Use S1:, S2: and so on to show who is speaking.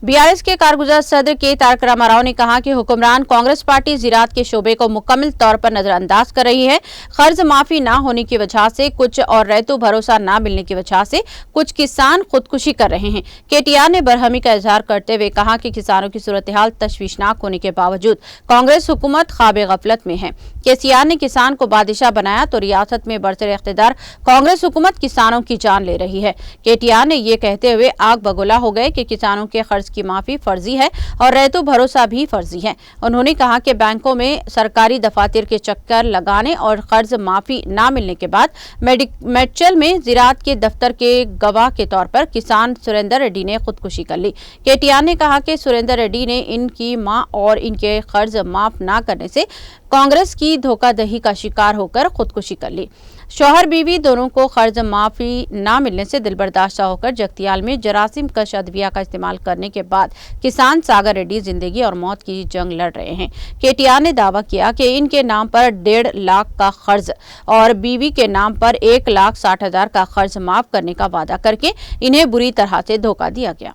S1: BRS के कारगुजार सदर के तारक रामाराव ने कहा कि हुक्मरान कांग्रेस पार्टी ज़राअत के शोबे को मुकम्मल तौर पर नजरअंदाज कर रही है। कर्ज माफी न होने की वजह से कुछ और रैयतों भरोसा न मिलने की वजह से कुछ किसान खुदकुशी कर रहे हैं। केटीआर ने बरहमी का इजहार करते हुए कहा कि किसानों की सूरत हाल तशवीशनाक होने के बावजूद कांग्रेस हुकूमत ख्वाब गफलत में है। केसीआर ने किसान को बादशाह बनाया तो रियासत में बरसर इख्तिदार कांग्रेस हुकूमत किसानों की जान ले रही है। केटीआर ने ये कहते हुए आग बगोला हो गए कि किसानों के कर्ज की माफी फर्जी है और रैयतों भरोसा भी फर्जी है। उन्होंने कहा कि बैंकों में सरकारी दफातर के चक्कर लगाने और कर्ज माफी न मिलने के बाद मेडचल में ज़राअत के दफ्तर के गवाह के तौर पर किसान सुरेंद्र रेड्डी ने खुदकुशी कर ली। केटीआर ने कहा कि सुरेंद्र रेड्डी ने इनकी मां और इनके कर्ज माफ न करने से कांग्रेस की धोखाधड़ी का शिकार होकर खुदकुशी कर ली। शौहर बीवी दोनों को कर्ज माफी न मिलने से दिलबर्दाश्त होकर जगतियाल में जरासीम कश अदविया का इस्तेमाल करने के बाद किसान सागर रेड्डी जिंदगी और मौत की जंग लड़ रहे हैं। केटीआर ने दावा किया कि इनके नाम पर 1.5 लाख का कर्ज और बीवी के नाम पर 1,60,000 का कर्ज माफ करने का वादा करके इन्हें बुरी तरह से धोखा दिया गया।